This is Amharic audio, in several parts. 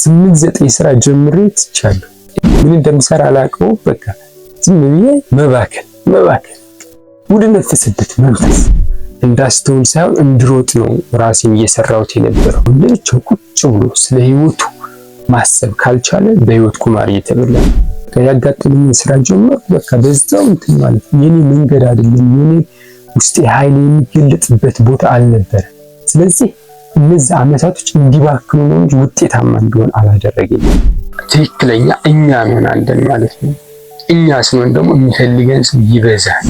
8-9 ስራ ጀምሬ ትቻለሁ። ምን እንደምሰራ አላውቀው። በቃ ዝም ብዬ መባከን ወደ ነፈሰበት መንፈስ እንዳስተውል ሳይሆን እንድሮጥ ነው ራሴን እየሰራሁት የነበረው። ለብቻው ቁጭ ብሎ ስለ ህይወቱ ማሰብ ካልቻለ በህይወት ቁማር እየተበላ ያጋጠመኝ ስራ ጀምሮ በቃ በዛው እንትን ማለት የኔ መንገድ አይደለም። የኔ ውስጤ ኃይል የሚገለጥበት ቦታ አልነበረ። ስለዚህ እነዚህ አመታቶች እንዲባክኑ ነው እንጂ ውጤታማ እንዲሆን አላደረገኝም። ትክክለኛ እኛ እንሆናለን ማለት ነው። እኛ ስንሆን ደግሞ የሚፈልገን ሰው ይበዛል።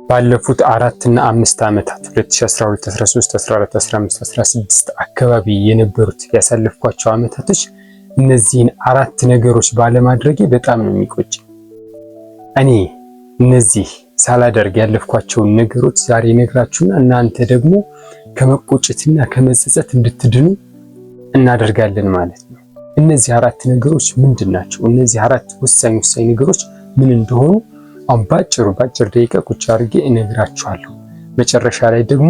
ባለፉት 4 እና 5 አመታት 2012፣ 13፣ 14፣ 15፣ 16 አካባቢ የነበሩት ያሳለፍኳቸው አመታቶች እነዚህን 4 ነገሮች ባለማድረጌ በጣም ነው የሚቆጭ። እኔ እነዚህ ሳላደርግ ያለፍኳቸውን ነገሮች ዛሬ ነግራችሁና እናንተ ደግሞ ከመቆጨትና ከመጸጸት እንድትድኑ እናደርጋለን ማለት ነው። እነዚህ 4 ነገሮች ምንድናቸው? እነዚህ 4 ወሳኝ ነገሮች ምን እንደሆኑ አሁን ባጭር ደቂቃ ቁጭ አድርጌ እነግራችኋለሁ። መጨረሻ ላይ ደግሞ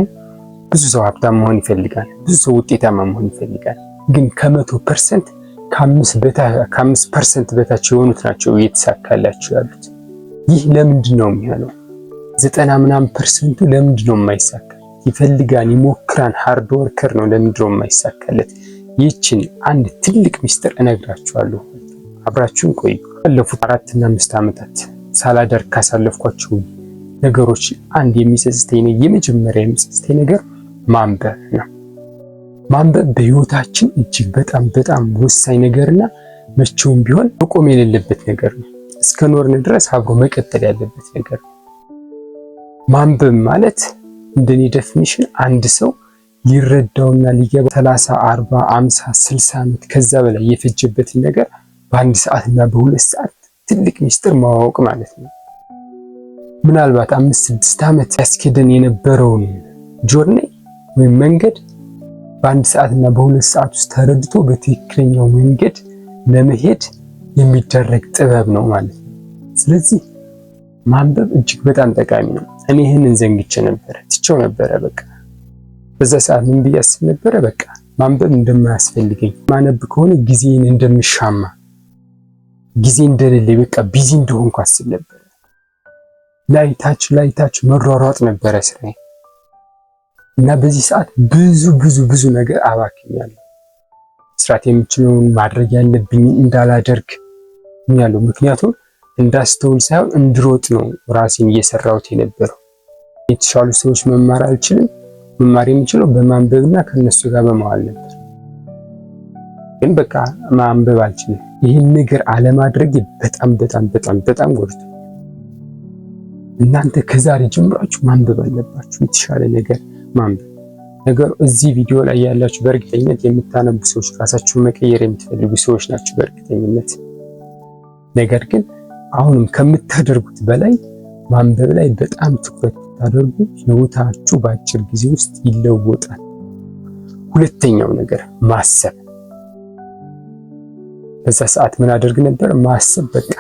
ብዙ ሰው ሀብታም መሆን ይፈልጋል፣ ብዙ ሰው ውጤታማ መሆን ይፈልጋል። ግን ከ100% ከ5% በታች የሆኑት ናቸው እየተሳካላቸው ያሉት። ይህ ለምንድን ነው የሚሆነው? 90% ለምንድን ነው የማይሳካ? ይፈልጋል፣ ይሞክራል፣ ሃርድ ወርከር ነው። ለምንድን ነው የማይሳካለት? ይህችን አንድ ትልቅ ሚስጥር እነግራችኋለሁ። አብራችሁን ቆዩ። ባለፉት 4 እና 5 አመታት ሳላደርግ ካሳለፍኳቸው ነገሮች አንድ የሚጸጽተኝ የመጀመሪያ የሚጸጽተኝ ነገር ማንበብ ነው። ማንበብ በህይወታችን እጅግ በጣም ወሳኝ ነገርና መቼውም ቢሆን መቆም የሌለበት ነገር ነው። እስከ ኖርን ድረስ አብሮ መቀጠል ያለበት ነገር ነው። ማንበብ ማለት እንደኔ ዴፊኒሽን አንድ ሰው ሊረዳውና ሊገባ 30፣ 40፣ 50፣ 60 አመት ከዛ በላይ የፈጀበትን ነገር በ1 ሰዓት እና በ2 ሰዓት ትልቅ ሚስጥር ማወቅ ማለት ነው። ምናልባት 5-6 አመት ያስኬደን የነበረውን ጆርኒ ወይም መንገድ በ1 ሰዓት እና በ2 ሰዓት ውስጥ ተረድቶ በትክክለኛው መንገድ ለመሄድ የሚደረግ ጥበብ ነው ማለት ነው። ስለዚህ ማንበብ እጅግ በጣም ጠቃሚ ነው። እኔ ይህንን ዘንግቼ ነበረ፣ ትቼው ነበረ። በቃ በዛ ሰዓት ምን ብዬ አስብ ነበረ? በቃ ማንበብ እንደማያስፈልገኝ፣ ማነብ ከሆነ ጊዜን እንደምሻማ፣ ጊዜ እንደሌለ፣ በቃ ቢዚ እንደሆንኩ አስብ ነበረ። ላይ ታች መሯሯጥ ነበረ ስራዬ እና በዚህ ሰዓት ብዙ ነገር አባክኛለሁ። ስራት የምችለውን ማድረግ ያለብኝ እንዳላደርግ ያለው ምክንያቱም እንዳስተውል ሳይሆን እንድሮጥ ነው ራሴን እየሰራሁት የነበረው። የተሻሉ ሰዎች መማር አልችልም። መማር የምችለው በማንበብና ከነሱ ጋር በመዋል ነበር። ግን በቃ ማንበብ አልችልም። ይህን ነገር አለማድረግ በጣም ጎድቶ እናንተ ከዛሬ ጀምራችሁ ማንበብ አለባችሁ። የተሻለ ነገር ማንበብ ነገሩ እዚህ ቪዲዮ ላይ ያላችሁ በእርግጠኝነት የምታነቡ ሰዎች፣ ራሳችሁን መቀየር የምትፈልጉ ሰዎች ናችሁ በእርግጠኝነት። ነገር ግን አሁንም ከምታደርጉት በላይ ማንበብ ላይ በጣም ትኩረት ብታደርጉ ህይወታችሁ በአጭር ጊዜ ውስጥ ይለወጣል። ሁለተኛው ነገር ማሰብ። በዛ ሰዓት ምን አደርግ ነበር? ማሰብ በቃ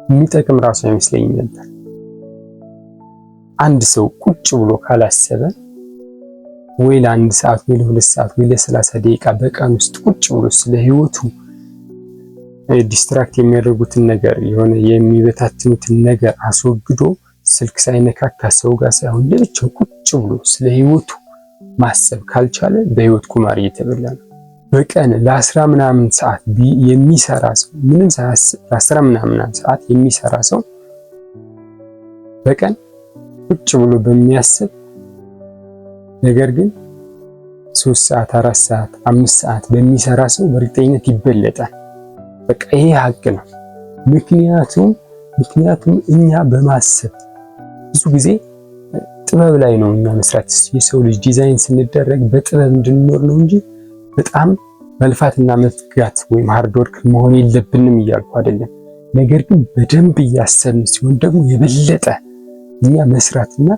የሚጠቅም ራሱ አይመስለኝም ነበር። አንድ ሰው ቁጭ ብሎ ካላሰበ ወይ ለ1 ሰዓት ወይ ለ2 ሰዓት ወይ ለ30 ደቂቃ በቀን ውስጥ ቁጭ ብሎ ስለ ህይወቱ ዲስትራክት የሚያደርጉትን ነገር የሆነ የሚበታትኑትን ነገር አስወግዶ ስልክ ሳይነካካ ሰው ጋር ሳይሆን ለብቻው ቁጭ ብሎ ስለ ህይወቱ ማሰብ ካልቻለ በህይወት ቁማር እየተበላ ነው። በቀን ለ10 ምናምን ሰዓት የሚሰራ ሰው ምንም ሳያስብ ለ10 ምናምን ሰዓት የሚሰራ ሰው በቀን ቁጭ ብሎ በሚያስብ ነገር ግን 3 ሰዓት 4 ሰዓት 5 ሰዓት በሚሰራ ሰው በእርግጠኝነት ይበለጣል። በቃ ይሄ ሀቅ ነው። ምክንያቱም እኛ በማሰብ ብዙ ጊዜ ጥበብ ላይ ነው እኛ መስራት። የሰው ልጅ ዲዛይን ስንደረግ በጥበብ እንድንኖር ነው እንጂ በጣም መልፋትና መትጋት ወይም ሃርድ ወርክ መሆን የለብንም እያልኩ አይደለም። ነገር ግን በደንብ እያሰብን ሲሆን ደግሞ የበለጠ እኛ መስራትና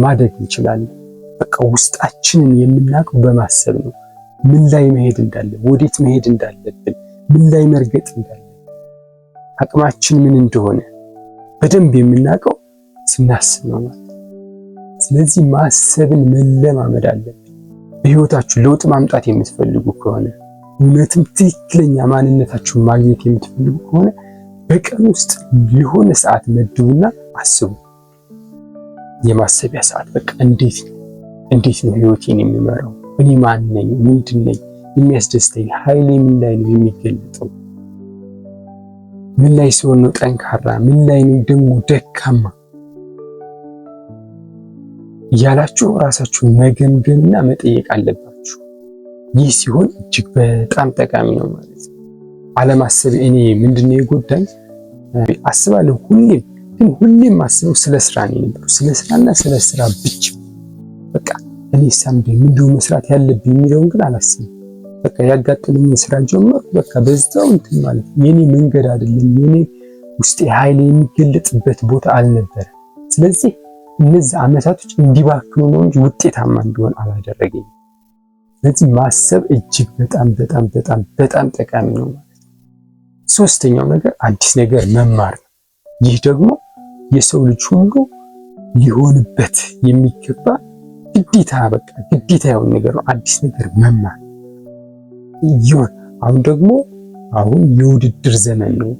ማደግ እንችላለን። በቃ ውስጣችንን የምናውቀው በማሰብ ነው። ምን ላይ መሄድ እንዳለብን፣ ወዴት መሄድ እንዳለብን፣ ምን ላይ መርገጥ እንዳለብን፣ አቅማችን ምን እንደሆነ በደንብ የምናውቀው ስናስብ ነው ማለት። ስለዚህ ማሰብን መለማመድ አለብን። በህይወታችሁ ለውጥ ማምጣት የምትፈልጉ ከሆነ እውነትም ትክክለኛ ማንነታችሁን ማግኘት የምትፈልጉ ከሆነ በቀን ውስጥ የሆነ ሰዓት መድቡና አስቡ። የማሰቢያ ሰዓት በቃ እንዴት ነው ህይወቴን የሚመራው? እኔ ማን ነኝ? ምንድን ነኝ? የሚያስደስተኝ ኃይሌ ምን ላይ ነው የሚገለጠው? ምን ላይ ሲሆን ነው ጠንካራ? ምን ላይ ነው ደግሞ ደካማ? እያላችሁ ራሳችሁን መገምገምና መጠየቅ አለባችሁ። ይህ ሲሆን እጅግ በጣም ጠቃሚ ነው ማለት ነው። አለማሰብ እኔ ምንድነው የጎዳኝ አስባለሁ ሁሌም ማስበው ስለ ስራ ነው። ስለ ስራና ስለ ስራ ብቻ በቃ እኔ ሳምዴ ምንድነው መስራት ያለብኝ የሚለውን ግን አላስብም። በቃ ያጋጠመኝ ስራ ጀመርኩ በቃ በዛው እንትን ማለት የኔ መንገድ አይደለም፣ የኔ ውስጤ ኃይል የሚገለጥበት ቦታ አልነበረ። ስለዚህ እነዚህ አመታቶች እንዲባክኑ ነው እንጂ ውጤታማ እንዲሆን አላደረገኝም። ስለዚህ ማሰብ እጅግ በጣም ጠቃሚ ነው ማለት ነው። ሶስተኛው ነገር አዲስ ነገር መማር ነው። ይህ ደግሞ የሰው ልጅ ሁሉ ሊሆንበት የሚገባ ግዴታ የሆነ ነገር ነው። አዲስ ነገር መማር ይሁን። አሁን የውድድር ዘመን ነው።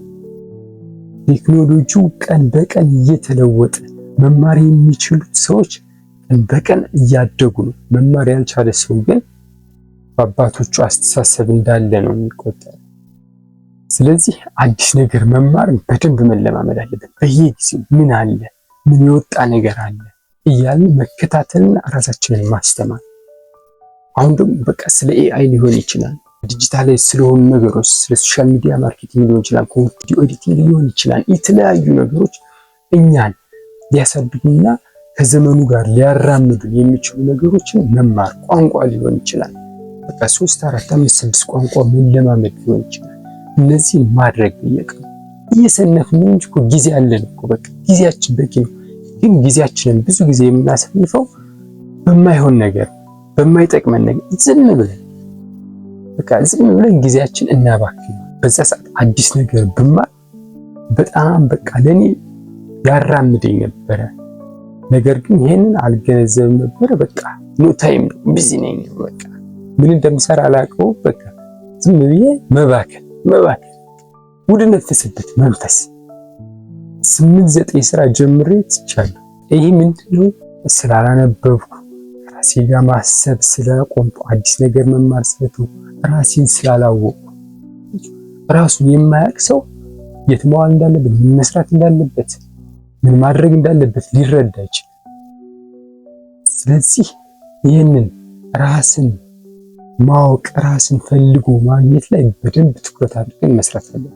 ቴክኖሎጂው ቀን በቀን እየተለወጠ መማር የሚችሉት ሰዎች ቀን በቀን እያደጉ ነው። መማር ያልቻለ ሰው ግን በአባቶቹ አስተሳሰብ እንዳለ ነው የሚቆጠረው። ስለዚህ አዲስ ነገር መማር በደንብ መለማመድ አለበት። በየጊዜው ምን አለ፣ ምን የወጣ ነገር አለ እያልን መከታተልና ራሳችንን ማስተማር። አሁን ደግሞ በቃ ስለ ኤአይ ሊሆን ይችላል፣ ዲጂታላይዝ ስለሆኑ ነገሮች፣ ስለ ሶሻል ሚዲያ ማርኬቲንግ ሊሆን ይችላል፣ ቪዲዮ ኤዲቲንግ ሊሆን ይችላል። የተለያዩ ነገሮች እኛን ሊያሳድጉና ከዘመኑ ጋር ሊያራምዱ የሚችሉ ነገሮችን መማር። ቋንቋ ሊሆን ይችላል፣ በቃ 3 4 5 6 ቋንቋ መለማመድ ሊሆን ይችላል። እነዚህ ማድረግ በየቀኑ እየሰነፍን እንጂ እኮ ጊዜ አለን እኮ በቃ ጊዜያችን በቂ ነው። ግን ጊዜያችንን ብዙ ጊዜ የምናሳልፈው በማይሆን ነገር፣ በማይጠቅመን ነገር ዝም ብለን ጊዜያችን እናባክን። በዛ ሰዓት አዲስ ነገር ብማር በጣም በቃ ለኔ ያራምደኝ ነበረ። ነገር ግን ይሄንን አልገነዘብም ነበረ። በቃ ኖ ታይም ነው፣ ቢዚ ነኝ፣ በቃ ምን እንደምሰራ አላውቀው። በቃ ዝም ብዬ መባከን ወደ ነፈሰበት መንፈስ 8-9 ስራ ጀምሬ ትቻለሁ። ይሄ ምንድነው? ስላላነበብኩ፣ ራሴ ጋር ማሰብ ስላቆምኩ፣ አዲስ ነገር መማር ስለተውኩ፣ ራሴን ስላላወቅኩ። ራሱን የማያውቅ ሰው የት መዋል እንዳለበት፣ ምን መስራት እንዳለበት፣ ምን ማድረግ እንዳለበት ሊረዳ ይችላል። ስለዚህ ይህንን ራስን ማወቅ፣ ራስን ፈልጎ ማግኘት ላይ በደንብ ትኩረት አድርገን መስራት አለብን።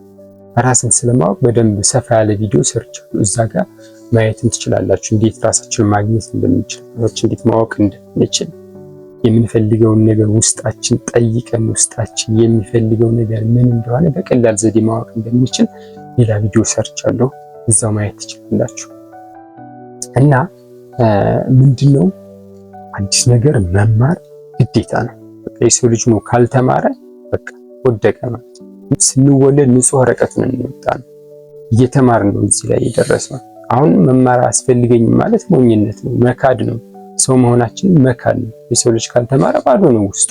ራስን ስለማወቅ በደንብ ሰፋ ያለ ቪዲዮ ሰርቻለሁ። እዛ ጋር ማየትም ትችላላችሁ። እንዴት ራሳችንን ማግኘት እንደምንችል፣ እንዴት ማወቅ እንደምንችል፣ የምንፈልገውን ነገር ውስጣችን ጠይቀን ውስጣችን የሚፈልገው ነገር ምን እንደሆነ በቀላል ዘዴ ማወቅ እንደምንችል ሌላ ቪዲዮ ሰርቻለሁ። እዛው ማየት ትችላላችሁ። እና ምንድነው አዲስ ነገር መማር ግዴታ ነው። በቃ የሰው ልጅ ነው ካልተማረ በቃ ወደቀ ማለት ነው። ስንወለድ ንጹህ ወረቀቱን እንወጣ ነው። እየተማርን ነው እዚህ ላይ የደረስነው። አሁን መማር አስፈልገኝም ማለት ሞኝነት ነው፣ መካድ ነው። ሰው መሆናችንን መካድ ነው። የሰው ልጅ ካልተማረ ባዶ ነው ውስጡ።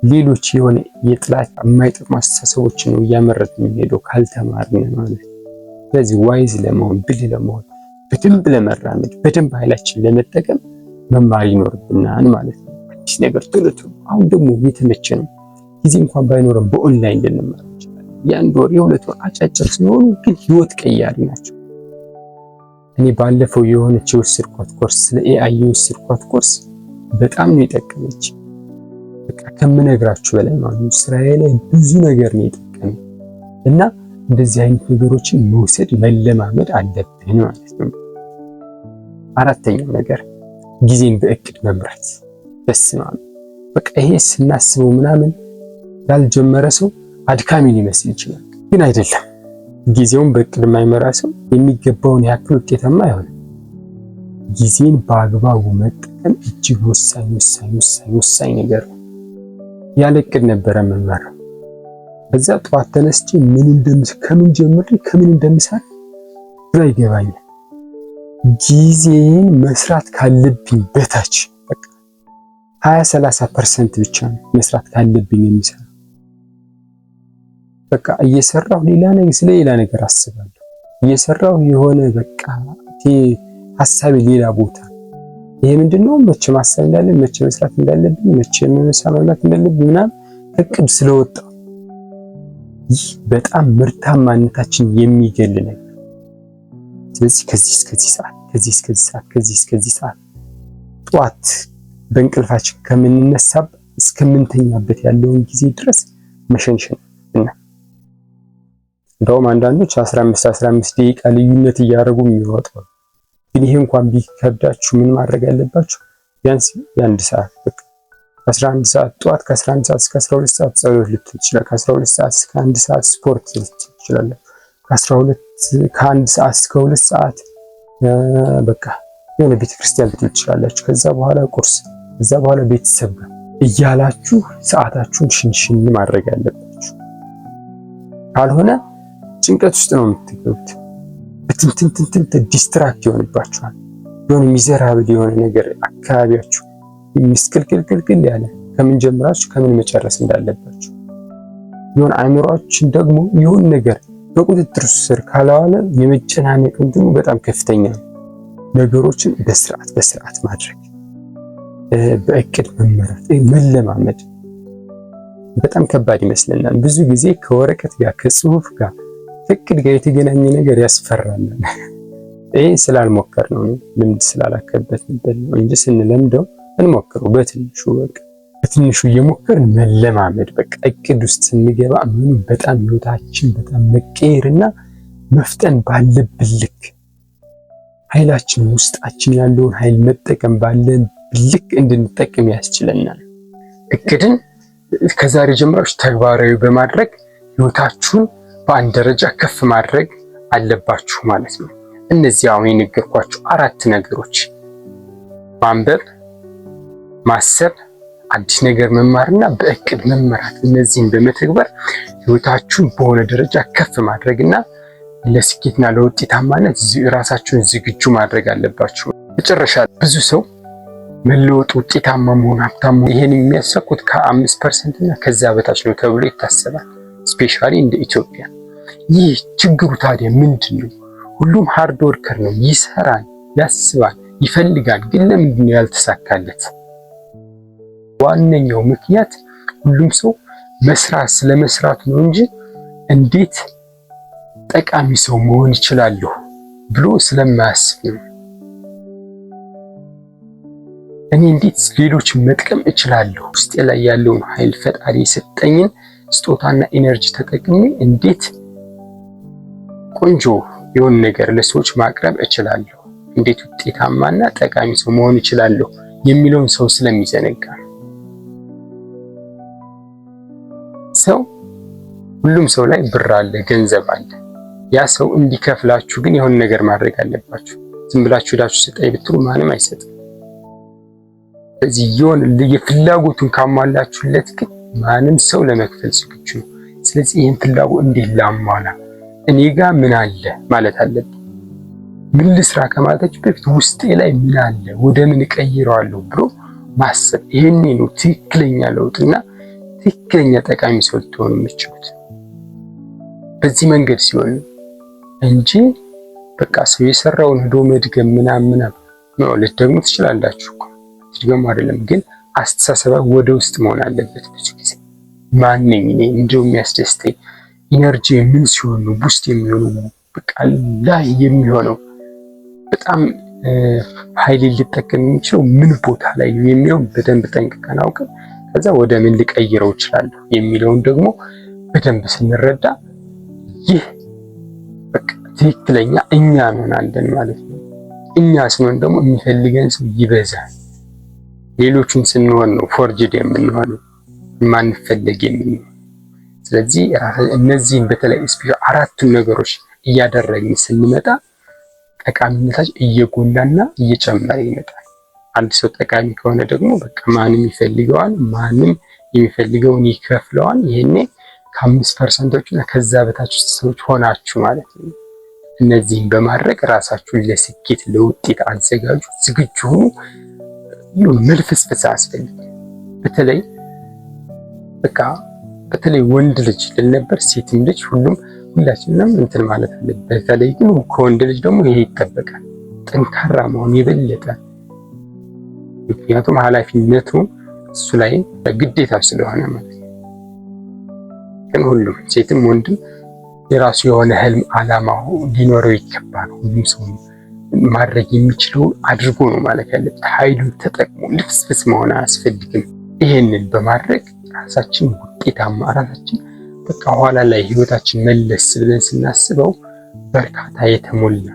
ሌሎች የሆነ የጥላት የማይጠቅሙ አስተሳሰቦችን ነው እያመረትን የሚሄደው ካልተማርን ማለት ነው። ስለዚህ ዋይዝ ለመሆን ብልህ ለመሆን በደንብ ለመራመድ በደንብ ኃይላችን ለመጠቀም መማር ይኖርብናል ማለት ነው። አዲስ ነገር ቶሎ አሁን ደግሞ የተመቸ ነው። ጊዜ እንኳን ባይኖርም በኦንላይን ልንማር እንችላለን። የ1 ወር የ2 ወር አጫጭር ሲሆኑ ግን ህይወት ቀያሪ ናቸው። እኔ ባለፈው የሆነች የወሰድኳት ኮርስ ስለ ኤአይ የወሰድኳት ኮርስ በጣም ነው የጠቀመች። በቃ ከምነግራችሁ በላይ ማለት ነው። ስራዬ ላይ ብዙ ነገር ነው የጠቀመኝ እና እንደዚህ አይነት ነገሮችን መውሰድ መለማመድ አለብን ማለት ነው። አራተኛው ነገር ጊዜን በእቅድ መምራት። በስማም በቃ ይሄ ስናስበው ምናምን ያልጀመረ ሰው አድካሚ ሊመስል ይችላል፣ ግን አይደለም። ጊዜውን በእቅድ የማይመራ ሰው የሚገባውን ያክል ውጤታማ አይሆንም። ጊዜን በአግባቡ መጠቀም እጅግ ወሳኝ ነገር ነው። ያለ እቅድ ነበረ የምመራው። በዛ ጠዋት ተነስቼ ከምን ጀምሬ ከምን እንደምሰራ ግራ ይገባኛል። ጊዜን መስራት ካለብኝ በታች በቃ 20-30% ብቻ ነው መስራት ካለብኝ የሚሰራ። በቃ እየሰራሁ ሌላ ነገር አስባለሁ። እየሰራሁ የሆነ በቃ ሐሳቤ ሌላ ቦታ። ይሄ ምንድነው? መቼ ማሰብ እንዳለብኝ፣ መቼ መስራት እንዳለብኝ፣ መቼ መብላት እንዳለብኝ ምናምን እቅድ ስለወጣ ይህ በጣም ምርታማነታችን የሚገል ነገር። ስለዚህ ከዚህ እስከዚህ ሰዓት፣ ከዚህ እስከዚህ ሰዓት፣ ከዚህ እስከዚህ ሰዓት ጧት በእንቅልፋችን ከምንነሳብ እስከምንተኛበት ያለውን ጊዜ ድረስ መሸንሸን እና እንደውም አንዳንዶች 15 ደቂቃ ልዩነት እያደረጉ የሚወጡ። ግን ይሄ እንኳን ቢከብዳችሁ ምን ማድረግ ያለባችሁ? ቢያንስ የአንድ ሰዓት በቃ 11 ሰዓት ጧት ከ11 ሰዓት እስከ 12 ሰዓት ጸሎት ልትል ትችላለህ። ከ12 ሰዓት እስከ 1 ሰዓት ስፖርት ልትል ትችላለህ። ከ1 ሰዓት እስከ 2 ሰዓት በቃ የሆነ ቤተክርስቲያን ልትል ትችላላችሁ። ከዛ በኋላ ቁርስ፣ ከዛ በኋላ ቤተሰብ ጋር እያላችሁ ሰዓታችሁን ሽንሽን ማድረግ ያለባችሁ። ካልሆነ ጭንቀት ውስጥ ነው የምትገቡት። በትንትንትንትን ዲስትራክት ይሆንባችኋል። የሆነ ሚዘራብል የሆነ ነገር አካባቢያችሁ ምስቅልቅልቅል ያለ ከምን ጀምራችሁ ከምን መጨረስ እንዳለባችሁ የሆነ አእምሮአችን ደግሞ የሆነ ነገር በቁጥጥር ስር ካላዋለ የመጨናነቅ እንትኑ በጣም ከፍተኛ ነው። ነገሮችን በስርዓት ማድረግ፣ በእቅድ መመራት፣ መለማመድ በጣም ከባድ ይመስለናል። ብዙ ጊዜ ከወረቀት ጋር ከጽሁፍ ጋር ከእቅድ ጋር የተገናኘ ነገር ያስፈራናል። ይሄ ስላልሞከር ነው፣ ልምድ ስላላከበትንበት ነው እንጂ ስንለምደው እንሞክረው በትንሹ በቃ በትንሹ እየሞከርን መለማመድ። በቃ እቅድ ውስጥ ስንገባ በጣም ህይወታችን በጣም መቀየርና መፍጠን ባለብን ልክ ኃይላችን ውስጣችን ያለውን ኃይል መጠቀም ባለን ልክ እንድንጠቀም ያስችለናል። እቅድን ከዛሬ ጀምራችሁ ተግባራዊ በማድረግ ህይወታችሁን በአንድ ደረጃ ከፍ ማድረግ አለባችሁ ማለት ነው። እነዚህ አሁን የነገርኳችሁ 4 ነገሮች ማንበብ፣ ማሰብ፣ አዲስ ነገር መማርና በእቅድ መመራት፣ እነዚህን በመተግበር ህይወታችሁን በሆነ ደረጃ ከፍ ማድረግና ለስኬትና ለውጤታማነት ራሳችሁን ዝግጁ ማድረግ አለባችሁ። መጨረሻ ብዙ ሰው መለወጥ፣ ውጤታማ መሆን፣ ሀብታም መሆን ይሄን የሚያሳኩት ከ5% እና ከዛ በታች ነው ተብሎ ይታሰባል። ስፔሻሊ እንደ ኢትዮጵያ። ይህ ችግሩ ታዲያ ምንድነው? ሁሉም ሃርድ ወርከር ነው፣ ይሰራል፣ ያስባል፣ ይፈልጋል። ግን ለምንድን ነው ያልተሳካለት? ዋነኛው ምክንያት ሁሉም ሰው መስራት ስለመስራት ነው እንጂ እንዴት ጠቃሚ ሰው መሆን ይችላለሁ ብሎ ስለማያስብ ነው። እኔ እንዴት ሌሎችን መጥቀም እችላለሁ፣ ውስጤ ላይ ያለውን ኃይል ፈጣሪ የሰጠኝን ስጦታና ኢነርጂ ተጠቅሜ እንዴት ቆንጆ የሆነ ነገር ለሰዎች ማቅረብ እችላለሁ፣ እንዴት ውጤታማና ጠቃሚ ሰው መሆን እችላለሁ የሚለውን ሰው ስለሚዘነጋ ነው። ሰው ሁሉም ሰው ላይ ብር አለ፣ ገንዘብ አለ። ያ ሰው እንዲከፍላችሁ ግን የሆነ ነገር ማድረግ አለባችሁ። ዝም ብላችሁ ሄዳችሁ ስጠኝ ብትሉ ማንም አይሰጥም። ስለዚህ የሆነ የፍላጎቱን ካሟላችሁለት ግን ማንም ሰው ለመክፈል ዝግጁ ነው። ስለዚህ ይህን ፍላጎት እንዴት ላሟላ፣ እኔ ጋር ምን አለ ማለት አለብኝ። ምን ልስራ ከማለታችሁ በፊት ውስጤ ላይ ምን አለ፣ ወደ ምን እቀይረዋለሁ ብሎ ማሰብ። ይሄኔ ነው ትክክለኛ ለውጥና ትክክለኛ ጠቃሚ ሰው ልትሆኑ የምትችሉት። በዚህ መንገድ ሲሆን እንጂ በቃ ሰው የሰራውን ሄዶ መድገም ምናምን ነው። ልትደግሙ ትችላላችሁ እኮ ትድገሙ አይደለም፣ ግን አስተሳሰባ ወደ ውስጥ መሆን አለበት። ብዙ ጊዜ ማንኝ እኔ እንደው የሚያስደስተኝ ኢነርጂ ምን ሲሆን ነው ውስጥ የሚሆነው በቃ ላይ የሚሆነው በጣም ኃይል ሊጠቀም የሚችለው ምን ቦታ ላይ ነው የሚለው በደንብ ጠንቅቀን አውቀን ከዛ ወደ ምን ልቀይረው እችላለሁ የሚለውን ደግሞ በደንብ ስንረዳ ይህ በቃ ትክክለኛ እኛ እንሆናለን ማለት ነው። እኛ ስንሆን ደግሞ የሚፈልገን ሰው ይበዛል። ሌሎቹን ስንሆን ነው ፎርጅድ የምንሆነው ማንፈልግ የምንሆነው። ስለዚህ እነዚህን በተለይ ስፒሪት 4ቱን ነገሮች እያደረግን ስንመጣ ጠቃሚነታችን እየጎላና እየጨመረ ይመጣል። አንድ ሰው ጠቃሚ ከሆነ ደግሞ በቃ ማንም ይፈልገዋል፣ ማንም የሚፈልገውን ይከፍለዋል። ይሄኔ ከ5% እና ከዛ በታች ሰዎች ሆናችሁ ማለት ነው። እነዚህን በማድረግ ራሳችሁን ለስኬት ለውጤት አዘጋጁ፣ ዝግጁ ሁኑ። መልፈስፈስ አያስፈልግም። በተለይ ወንድ ልጅ ልነበር ሴትም ልጅ ሁላችንም እንትን ማለት አለብን። በተለይ ግን ከወንድ ልጅ ደግሞ ይሄ ይጠበቃል፣ ጠንካራ መሆን የበለጠ። ምክንያቱም ኃላፊነቱ እሱ ላይ ግዴታ ስለሆነ ማለት ነው። ግን ሁሉም ሴትም ወንድም የራሱ የሆነ ህልም ዓላማው ሊኖረው ይገባል። ሁሉም ሰው ማድረግ የሚችለው አድርጎ ነው ማለት ያለበት። ኃይሉን ተጠቅሞ ልፍስፍስ መሆን አያስፈልግም። ይሄንን በማድረግ ራሳችን ውጤታማ ራሳችን በቃ ኋላ ላይ ህይወታችን መለስ ብለን ስናስበው በርካታ የተሞላ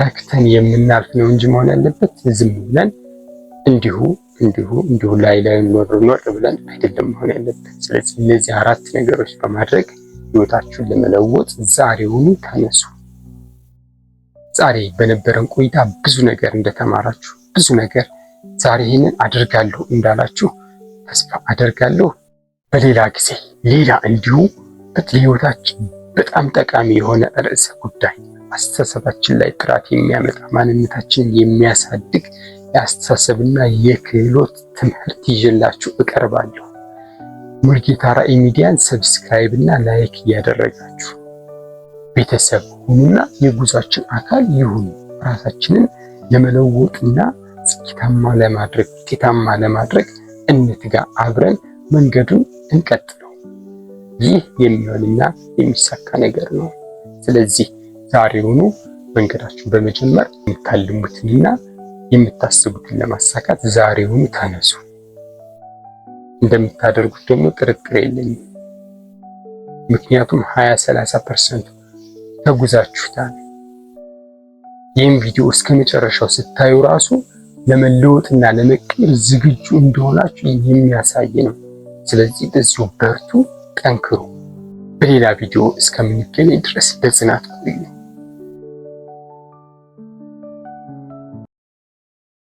ረክተን የምናልፍ ነው እንጂ መሆን ያለበት ዝም ብለን እንዲሁ ላይ ኖር ብለን አይደለም መሆን ያለበት። ስለዚህ እነዚህ 4 ነገሮች በማድረግ ህይወታችሁን ለመለወጥ ዛሬውኑ ተነሱ። ዛሬ በነበረን ቆይታ ብዙ ነገር እንደተማራችሁ፣ ብዙ ነገር ዛሬ ይሄንን አደርጋለሁ እንዳላችሁ ተስፋ አደርጋለሁ። በሌላ ጊዜ ሌላ እንዲሁ በህይወታችን በጣም ጠቃሚ የሆነ ርዕሰ ጉዳይ አስተሳሰባችን ላይ ጥራት የሚያመጣ ማንነታችንን የሚያሳድግ የአስተሳሰብና የክህሎት ትምህርት ይዤላችሁ እቀርባለሁ። ሙሉጌታ ራዕይ ሚዲያን ሰብስክራይብ እና ላይክ እያደረጋችሁ ቤተሰብ ሁኑና የጉዟችን አካል ይሁኑ። ራሳችንን ለመለወጥና ስኬታማ ለማድረግ ውጤታማ ለማድረግ እንትጋ። አብረን መንገዱን እንቀጥለው። ይህ የሚሆንና የሚሳካ ነገር ነው። ስለዚህ ዛሬውኑ መንገዳችሁን በመጀመር የምታልሙትንና የምታስቡትን ለማሳካት ዛሬውኑ ተነሱ። እንደምታደርጉት ደግሞ ጥርጥር የለኝም። ምክንያቱም 20-30% ተጉዛችሁታል። ይህም ቪዲዮ እስከ መጨረሻው ስታዩ ራሱ ለመለወጥና ለመቀየር ዝግጁ እንደሆናችሁ የሚያሳይ ነው። ስለዚህ በዚሁ በርቱ፣ ጠንክሩ። በሌላ ቪዲዮ እስከምንገናኝ ድረስ በጽናት ቆዩ።